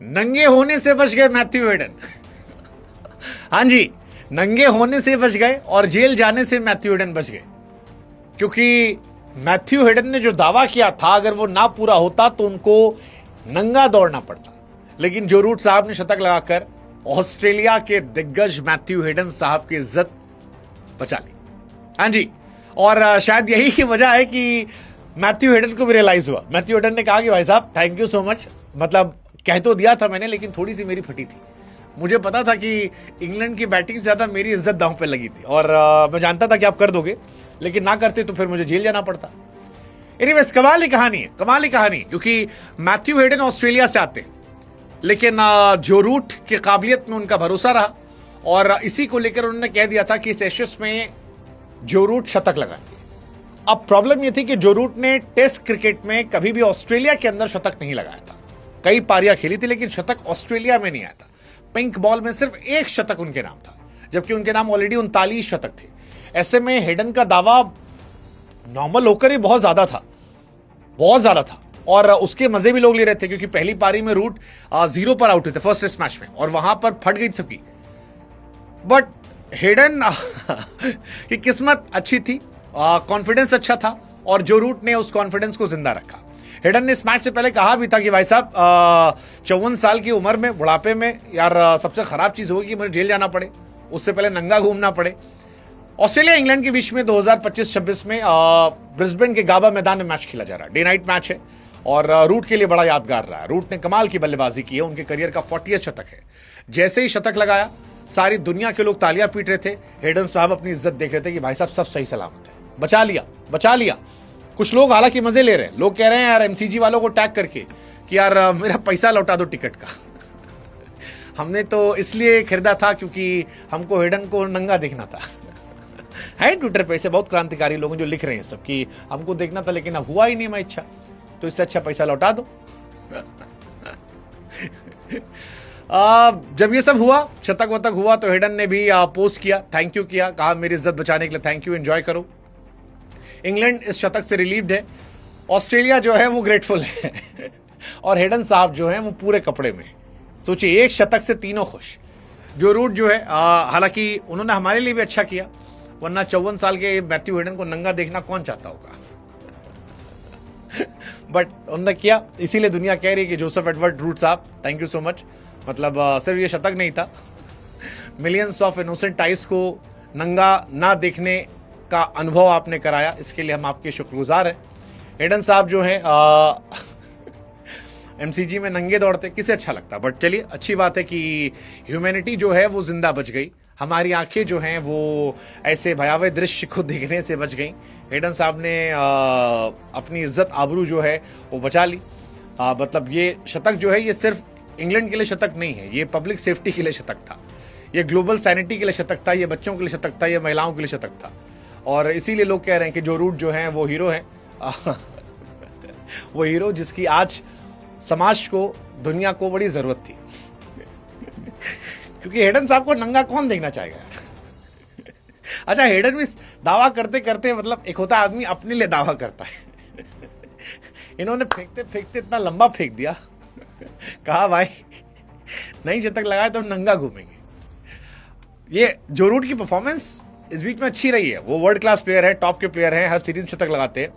नंगे होने से बच गए मैथ्यू हेडन। हाँ जी, नंगे होने से बच गए और जेल जाने से मैथ्यू हेडन बच गए, क्योंकि मैथ्यू हेडन ने जो दावा किया था अगर वो ना पूरा होता तो उनको नंगा दौड़ना पड़ता। लेकिन जो रूट साहब ने शतक लगाकर ऑस्ट्रेलिया के दिग्गज मैथ्यू हेडन साहब की इज्जत बचा ली। हाँ जी, और शायद यही की वजह है कि मैथ्यू हेडन को भी रियलाइज हुआ। मैथ्यू हेडन ने कहा कि भाई साहब थैंक यू सो मच, मतलब कह तो दिया था मैंने, लेकिन थोड़ी सी मेरी फटी थी। मुझे पता था कि इंग्लैंड की बैटिंग से ज्यादा मेरी इज्जत दांव पे लगी थी, और मैं जानता था कि आप कर दोगे, लेकिन ना करते तो फिर मुझे जेल जाना पड़ता। एनीवेज, कमाल ही कहानी है, कमाल ही कहानी, क्योंकि मैथ्यू हेडन ऑस्ट्रेलिया से आते हैं, लेकिन जो रूट की काबिलियत में उनका भरोसा रहा, और इसी को लेकर उन्होंने कह दिया था कि इस एशेज में जो रूट शतक लगाएंगे। अब प्रॉब्लम यह थी कि जो रूट ने टेस्ट क्रिकेट में कभी भी ऑस्ट्रेलिया के अंदर शतक नहीं लगाया था। कई पारियां खेली थी, लेकिन शतक ऑस्ट्रेलिया में नहीं आया था। पिंक बॉल में सिर्फ एक शतक उनके नाम था, जबकि उनके नाम ऑलरेडी 39 शतक थे। ऐसे में हेडन का दावा नॉर्मल होकर ही बहुत ज्यादा था, बहुत ज्यादा था, और उसके मजे भी लोग ले रहे थे, क्योंकि पहली पारी में रूट 0 पर आउट हुए थे फर्स्ट टेस्ट मैच में, और वहां पर फट गई सबकी। बट हेडन की किस्मत अच्छी थी, कॉन्फिडेंस अच्छा था, और जो रूट ने उस कॉन्फिडेंस को जिंदा रखा। हेडन ने इस मैच से पहले कहा भी था कि भाई साहब 54 साल की उम्र में, बुढ़ापे में यार, सबसे खराब चीज होगी कि मुझे जेल जाना पड़े, उससे पहले नंगा घूमना पड़े। ऑस्ट्रेलिया इंग्लैंड के बीच में 2025-26 में ब्रिस्बेन के गाबा मैदान में मैच खेला जा रहा है। डे नाइट मैच है, और रूट के लिए बड़ा यादगार रहा है। रूट ने कमाल की बल्लेबाजी की है, उनके करियर का 40th शतक है। जैसे ही शतक लगाया, सारी दुनिया के लोग तालियां पीट रहे थे। हेडन साहब अपनी इज्जत देख रहे थे कि भाई साहब सब सही सलामत है, बचा लिया, बचा लिया। कुछ लोग हालांकि मजे ले रहे हैं, लोग कह रहे हैं यार एमसीजी वालों को टैग करके कि यार मेरा पैसा लौटा दो टिकट का। हमने तो इसलिए खरीदा था क्योंकि हमको हेडन को नंगा देखना था। है ट्विटर पे ऐसे बहुत क्रांतिकारी लोग जो लिख रहे हैं सब कि हमको देखना था, लेकिन अब हुआ ही नहीं मैं इच्छा, तो इससे अच्छा पैसा लौटा दो। जब ये सब हुआ, शतक वतक हुआ, तो हेडन ने भी पोस्ट किया, थैंक यू किया, कहा मेरी इज्जत बचाने के लिए थैंक यू, एंजॉय करो। इंग्लैंड इस शतक से रिलीव्ड है, ऑस्ट्रेलिया जो है वो ग्रेटफुल है, और हेडन साहब जो है वो पूरे कपड़े में। सोचिए, एक शतक से तीनों खुश। जो रूट जो है, हालांकि उन्होंने हमारे लिए भी अच्छा किया, वरना 54 साल के मैथ्यू हेडन को नंगा देखना कौन चाहता होगा। बट उन्होंने किया, इसीलिए दुनिया कह रही है कि जोसेफ एडवर्ड रूट साहब थैंक यू सो मच। मतलब सिर्फ ये शतक नहीं था, मिलियंस ऑफ इनोसेंट आइज को नंगा ना देखने का अनुभव आपने कराया, इसके लिए हम आपके शुक्रगुजार हैं। हेडन साहब जो हैं एमसीजी में नंगे दौड़ते किसे अच्छा लगता, बट चलिए अच्छी बात है कि ह्यूमैनिटी जो है वो जिंदा बच गई। हमारी आंखें जो हैं वो ऐसे भयावह दृश्य को देखने से बच गई। हेडन साहब ने अपनी इज्जत आबरू जो है वो बचा ली। मतलब ये शतक जो है ये सिर्फ इंग्लैंड के लिए शतक नहीं है, ये पब्लिक सेफ्टी के लिए शतक था, ये ग्लोबल सैनिटी के लिए शतक था, ये बच्चों के लिए शतक था, ये महिलाओं के लिए शतक था। और इसीलिए लोग कह रहे हैं कि जो रूट जो है वो हीरो है। वो हीरो जिसकी आज समाज को, दुनिया को बड़ी जरूरत थी। क्योंकि हेडन साहब को नंगा कौन देखना चाहेगा। अच्छा, हेडन भी दावा करते करते, मतलब एक होता आदमी अपने लिए दावा करता है, इन्होंने फेंकते फेंकते इतना लंबा फेंक दिया, कहा भाई नहीं शतक लगाए तो हम नंगा घूमेंगे। ये जो रूट की परफॉर्मेंस इस बीच में अच्छी रही है, वो वर्ल्ड क्लास प्लेयर है, टॉप के प्लेयर हैं, हर सीरीज शतक लगाते हैं,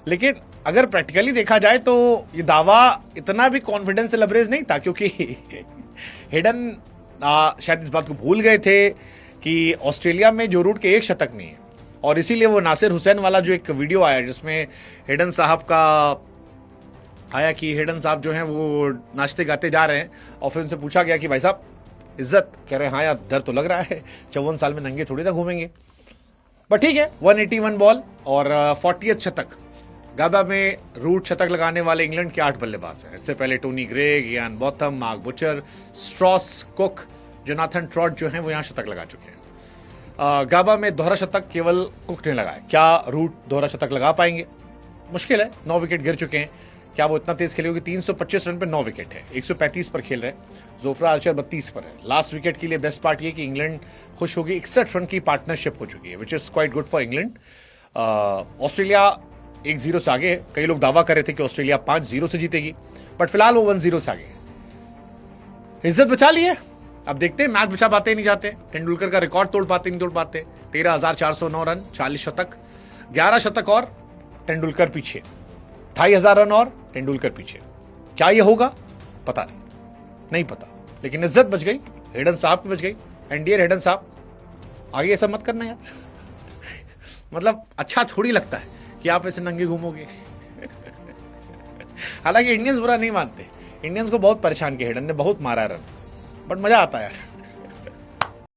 लेकिन अगर प्रैक्टिकली देखा जाए तो ये दावा इतना भी कॉन्फिडेंस से लबरेज नहीं था, क्योंकि हेडन शायद इस बात को भूल गए थे कि ऑस्ट्रेलिया में जो रूट के एक शतक नहीं है, और इसीलिए वो नासिर हुसैन वाला जो एक वीडियो आया जिसमें हेडन साहब का आया कि हेडन साहब जो हैं वो नाचते गाते जा रहे हैं, और फिर उनसे पूछा गया कि भाई साहब इज्जत, कह रहे हैं हाँ यार डर तो लग रहा है, 54 साल में नंगे थोड़ी ना घूमेंगे। बट ठीक है, 181 बॉल और 40th शतक। गाबा में रूट शतक लगाने वाले इंग्लैंड के 8 बल्लेबाज हैं। इससे पहले Tony Greig, Ian Botham, Mark Butcher, Strauss, Cook, Jonathan Trott जो हैं वो यहाँ शतक लगा चुके हैं। गाबा में दोहरा शतक केवल कुक ने लगाया। क्या रूट दोहरा शतक लगा पाएंगे? मुश्किल है, 9 विकेट गिर चुके हैं। क्या वो इतना तेज खेले होगी? 325 रन पे 9 विकेट है, 135 पर खेल रहे हैं। जोफ्रा आर्चर 32 पर है। लास्ट विकेट के लिए बेस्ट पार्ट ये कि इंग्लैंड खुश होगी, 61 रन की पार्टनरशिप हो चुकी है, which is quite good for England. Australia 1-0 से आगे है। कई लोग दावा कर रहे थे कि ऑस्ट्रेलिया 5-0 से जीतेगी, बट फिलहाल वो 1-0 से आगे है। इज्जत बचा ली है। अब देखते हैं मैच बचा पाते ही नहीं जाते, तेंदुलकर का रिकॉर्ड तोड़ पाते नहीं तोड़ पाते। 13,409 रन, 40 शतक, 11 शतक और तेंदुलकर पीछे, 2,500 रन और तेंदुलकर पीछे। क्या ये होगा पता नहीं पता, लेकिन इज्जत बच गई, हेडन साहब की बच गई। एंड डियर हेडन साहब, आगे ऐसा मत करना यार। मतलब अच्छा थोड़ी लगता है कि आप ऐसे नंगे घूमोगे। हालांकि इंडियंस बुरा नहीं मानते, इंडियंस को बहुत परेशान किया हेडन ने, बहुत मारा रन, बट मजा आता है यार।